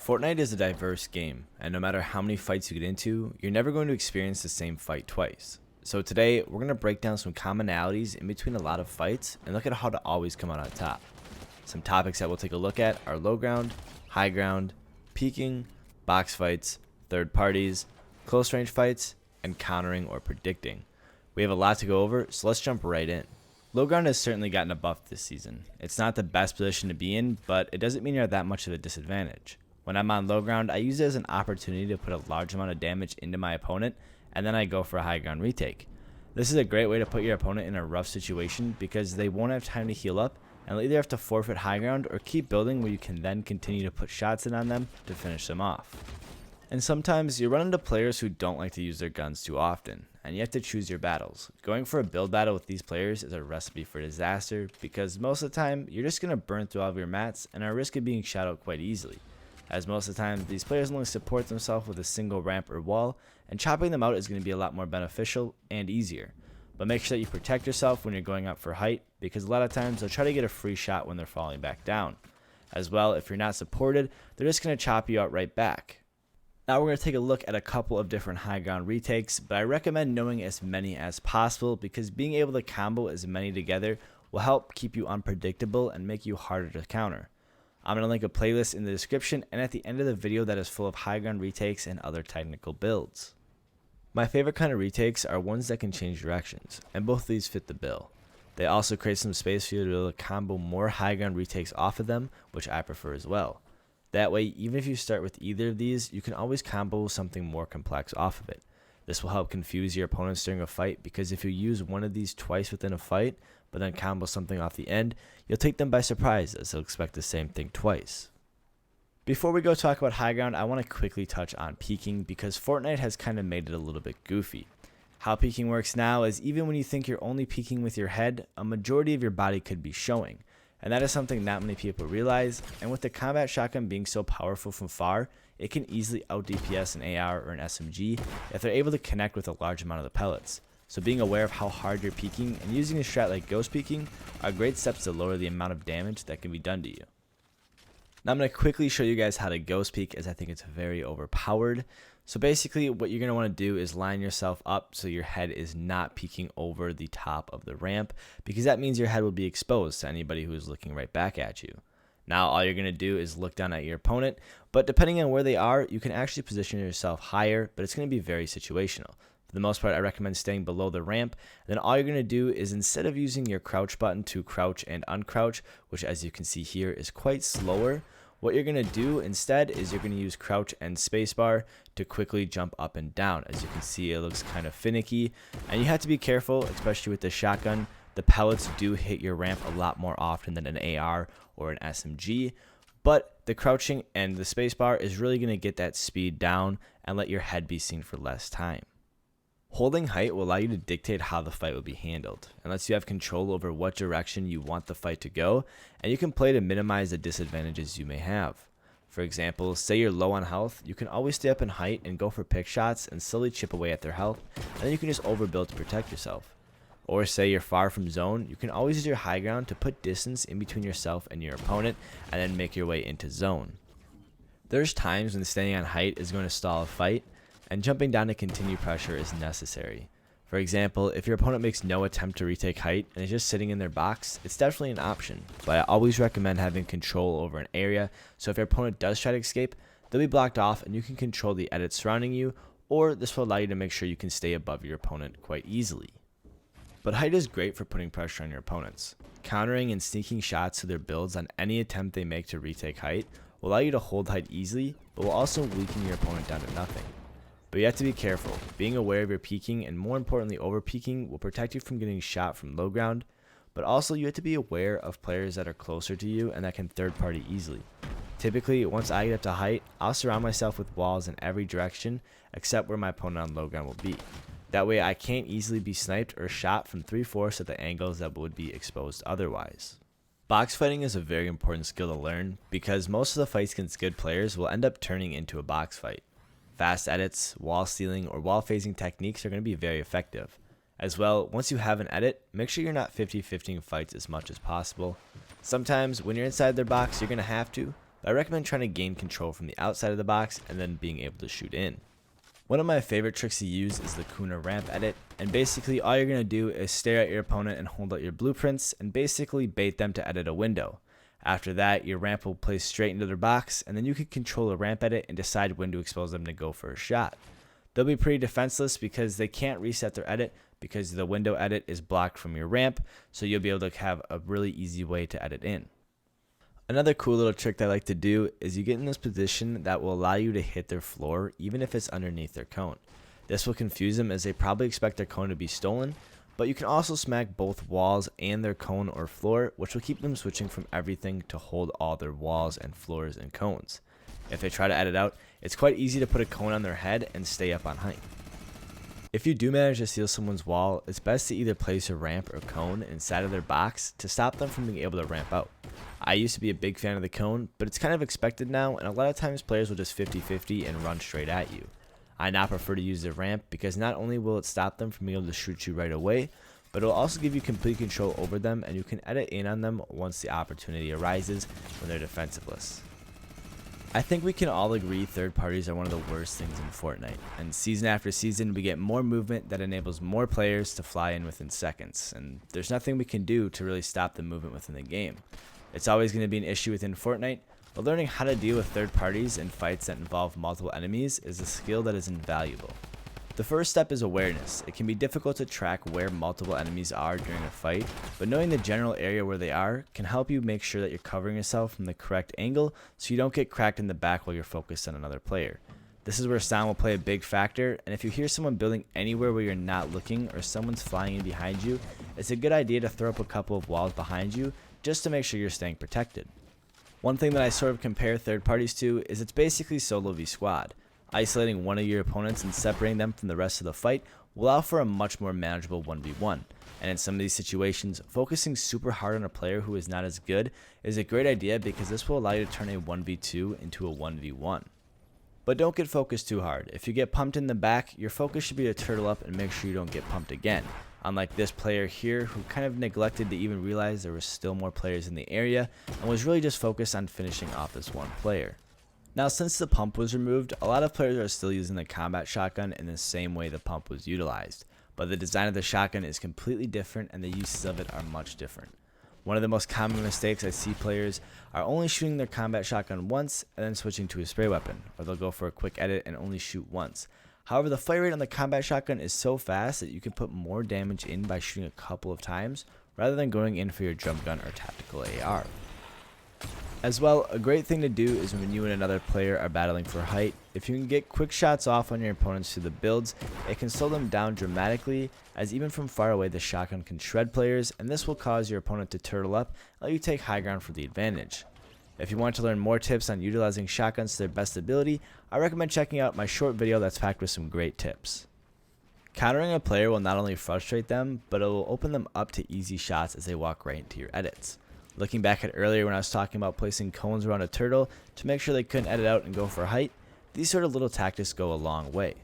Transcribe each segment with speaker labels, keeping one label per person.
Speaker 1: Fortnite is a diverse game, and no matter how many fights you get into, you're never going to experience the same fight twice. So today, we're going to break down some commonalities in between a lot of fights and look at how to always come out on top. Some topics that we'll take a look at are low ground, high ground, peeking, box fights, third parties, close range fights, and countering or predicting. We have a lot to go over, so let's jump right in. Low ground has certainly gotten a buff this season. It's not the best position to be in, but it doesn't mean you're at that much of a disadvantage. When I'm on low ground, I use it as an opportunity to put a large amount of damage into my opponent, and then I go for a high ground retake. This is a great way to put your opponent in a rough situation because they won't have time to heal up, and they'll either have to forfeit high ground or keep building where you can then continue to put shots in on them to finish them off. And sometimes you run into players who don't like to use their guns too often, and you have to choose your battles. Going for a build battle with these players is a recipe for disaster because most of the time you're just going to burn through all of your mats and are at risk of being shot out quite easily, as most of the time these players only support themselves with a single ramp or wall, and chopping them out is going to be a lot more beneficial and easier. But make sure that you protect yourself when you're going up for height, because a lot of times they'll try to get a free shot when they're falling back down. As well, if you're not supported, they're just going to chop you out right back. Now we're going to take a look at a couple of different high ground retakes, but I recommend knowing as many as possible because being able to combo as many together will help keep you unpredictable and make you harder to counter. I'm going to link a playlist in the description and at the end of the video that is full of high ground retakes and other technical builds. My favorite kind of retakes are ones that can change directions, and both of these fit the bill. They also create some space for you to be able to combo more high ground retakes off of them, which I prefer as well. That way, even if you start with either of these, you can always combo something more complex off of it. This will help confuse your opponents during a fight because if you use one of these twice within a fight, but then combo something off the end, you'll take them by surprise as they'll expect the same thing twice. Before we go talk about high ground, I want to quickly touch on peeking because Fortnite has kind of made it a little bit goofy. How peeking works now is even when you think you're only peeking with your head, a majority of your body could be showing. And that is something not many people realize, and with the combat shotgun being so powerful from far, it can easily out DPS an AR or an SMG if they're able to connect with a large amount of the pellets. So being aware of how hard you're peeking and using a strat like ghost peeking are great steps to lower the amount of damage that can be done to you. Now I'm going to quickly show you guys how to ghost peek as I think it's very overpowered. So basically what you're going to want to do is line yourself up so your head is not peeking over the top of the ramp because that means your head will be exposed to anybody who is looking right back at you. Now all you're going to do is look down at your opponent, but depending on where they are, you can actually position yourself higher, but it's going to be very situational. For the most part, I recommend staying below the ramp. Then all you're going to do is instead of using your crouch button to crouch and uncrouch, which as you can see here is quite slower, what you're going to do instead is you're going to use crouch and spacebar to quickly jump up and down. As you can see, it looks kind of finicky, and you have to be careful, especially with the shotgun. The pellets do hit your ramp a lot more often than an AR or an SMG, but the crouching and the spacebar is really going to get that speed down and let your head be seen for less time. Holding height will allow you to dictate how the fight will be handled, and lets you have control over what direction you want the fight to go, and you can play to minimize the disadvantages you may have. For example, say you're low on health, you can always stay up in height and go for pick shots and slowly chip away at their health, and then you can just overbuild to protect yourself. Or say you're far from zone, you can always use your high ground to put distance in between yourself and your opponent, and then make your way into zone. There's times when staying on height is going to stall a fight, and jumping down to continue pressure is necessary. For example, if your opponent makes no attempt to retake height and is just sitting in their box, it's definitely an option, but I always recommend having control over an area, so if your opponent does try to escape, they'll be blocked off and you can control the edit surrounding you, or this will allow you to make sure you can stay above your opponent quite easily. But height is great for putting pressure on your opponents. Countering and sneaking shots to their builds on any attempt they make to retake height will allow you to hold height easily, but will also weaken your opponent down to nothing. But you have to be careful. Being aware of your peeking and more importantly over peeking will protect you from getting shot from low ground, but also you have to be aware of players that are closer to you and that can third party easily. Typically, once I get up to height, I'll surround myself with walls in every direction except where my opponent on low ground will be. That way I can't easily be sniped or shot from 3/4 of the angles that would be exposed otherwise. Box fighting is a very important skill to learn because most of the fights against good players will end up turning into a box fight. Fast edits, wall stealing, or wall phasing techniques are going to be very effective. As well, once you have an edit, make sure you're not 50-50 fights as much as possible. Sometimes when you're inside their box, you're going to have to, but I recommend trying to gain control from the outside of the box and then being able to shoot in. One of my favorite tricks to use is the Kuna ramp edit, and basically all you're going to do is stare at your opponent and hold out your blueprints and basically bait them to edit a window. After that, your ramp will play straight into their box, and then you can control a ramp edit and decide when to expose them to go for a shot. They'll be pretty defenseless because they can't reset their edit because the window edit is blocked from your ramp, so you'll be able to have a really easy way to edit in. Another cool little trick that I like to do is you get in this position that will allow you to hit their floor even if it's underneath their cone. This will confuse them as they probably expect their cone to be stolen, but you can also smack both walls and their cone or floor, which will keep them switching from everything to hold all their walls and floors and cones. If they try to edit out, it's quite easy to put a cone on their head and stay up on height. If you do manage to steal someone's wall, it's best to either place a ramp or cone inside of their box to stop them from being able to ramp out. I used to be a big fan of the cone, but it's kind of expected now, and a lot of times players will just 50-50 and run straight at you. I now prefer to use the ramp because not only will it stop them from being able to shoot you right away, but it will also give you complete control over them, and you can edit in on them once the opportunity arises when they're defensiveless. I think we can all agree third parties are one of the worst things in Fortnite, and season after season we get more movement that enables more players to fly in within seconds, and there's nothing we can do to really stop the movement within the game. It's always going to be an issue within Fortnite, but learning how to deal with third parties in fights that involve multiple enemies is a skill that is invaluable. The first step is awareness. It can be difficult to track where multiple enemies are during a fight, but knowing the general area where they are can help you make sure that you're covering yourself from the correct angle so you don't get cracked in the back while you're focused on another player. This is where sound will play a big factor, and if you hear someone building anywhere where you're not looking or someone's flying in behind you, it's a good idea to throw up a couple of walls behind you just to make sure you're staying protected. One thing that I sort of compare third parties to is it's basically solo v squad. Isolating one of your opponents and separating them from the rest of the fight will allow for a much more manageable 1v1. And in some of these situations, focusing super hard on a player who is not as good is a great idea because this will allow you to turn a 1v2 into a 1v1. But don't get focused too hard. If you get pumped in the back, your focus should be to turtle up and make sure you don't get pumped again. Unlike this player here who kind of neglected to even realize there were still more players in the area and was really just focused on finishing off this one player. Now since the pump was removed, a lot of players are still using the combat shotgun in the same way the pump was utilized, but the design of the shotgun is completely different and the uses of it are much different. One of the most common mistakes I see players are only shooting their combat shotgun once and then switching to a spray weapon, or they'll go for a quick edit and only shoot once. However, the fire rate on the combat shotgun is so fast that you can put more damage in by shooting a couple of times rather than going in for your drum gun or tactical AR. As well, a great thing to do is when you and another player are battling for height, if you can get quick shots off on your opponents through the builds, it can slow them down dramatically, as even from far away the shotgun can shred players, and this will cause your opponent to turtle up and let you take high ground for the advantage. If you want to learn more tips on utilizing shotguns to their best ability, I recommend checking out my short video that's packed with some great tips. Countering a player will not only frustrate them, but it will open them up to easy shots as they walk right into your edits. Looking back at earlier when I was talking about placing cones around a turtle to make sure they couldn't edit out and go for height, these sort of little tactics go a long way.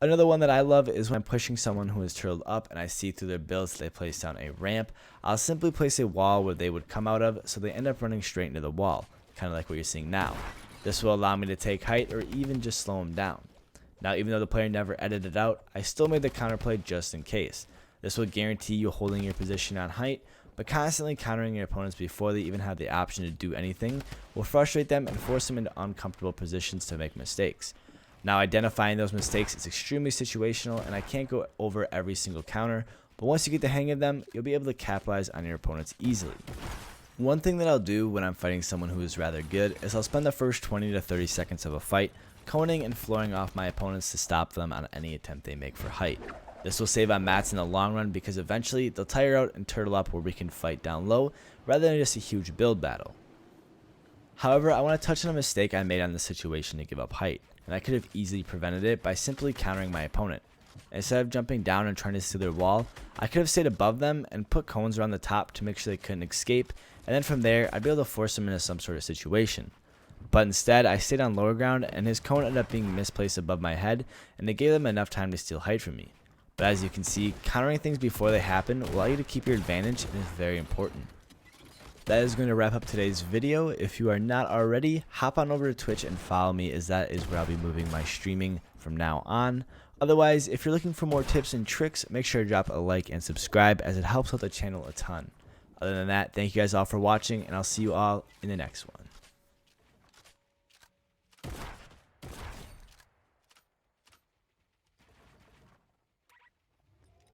Speaker 1: Another one that I love is when I'm pushing someone who is turtled up and I see through their builds that they place down a ramp, I'll simply place a wall where they would come out of so they end up running straight into the wall, kind of like what you're seeing now. This will allow me to take height or even just slow them down. Now even though the player never edited out, I still made the counterplay just in case. This will guarantee you holding your position on height, but constantly countering your opponents before they even have the option to do anything will frustrate them and force them into uncomfortable positions to make mistakes. Now identifying those mistakes is extremely situational and I can't go over every single counter, but once you get the hang of them, you'll be able to capitalize on your opponents easily. One thing that I'll do when I'm fighting someone who is rather good is I'll spend the first 20 to 30 seconds of a fight coning and flooring off my opponents to stop them on any attempt they make for height. This will save on mats in the long run because eventually they'll tire out and turtle up where we can fight down low rather than just a huge build battle. However, I want to touch on a mistake I made on this situation to give up height, and I could have easily prevented it by simply countering my opponent. Instead of jumping down and trying to steal their wall, I could have stayed above them and put cones around the top to make sure they couldn't escape, and then from there I'd be able to force them into some sort of situation. But instead, I stayed on lower ground and his cone ended up being misplaced above my head, and it gave them enough time to steal height from me. But as you can see, countering things before they happen will allow you to keep your advantage and is very important. that is going to wrap up today's video. If you are not already, hop on over to Twitch and follow me, as that is where I'll be moving my streaming from now on. Otherwise, if you're looking for more tips and tricks, make sure to drop a like and subscribe, as it helps out the channel a ton. Other than that, thank you guys all for watching, and I'll see you all in the next one.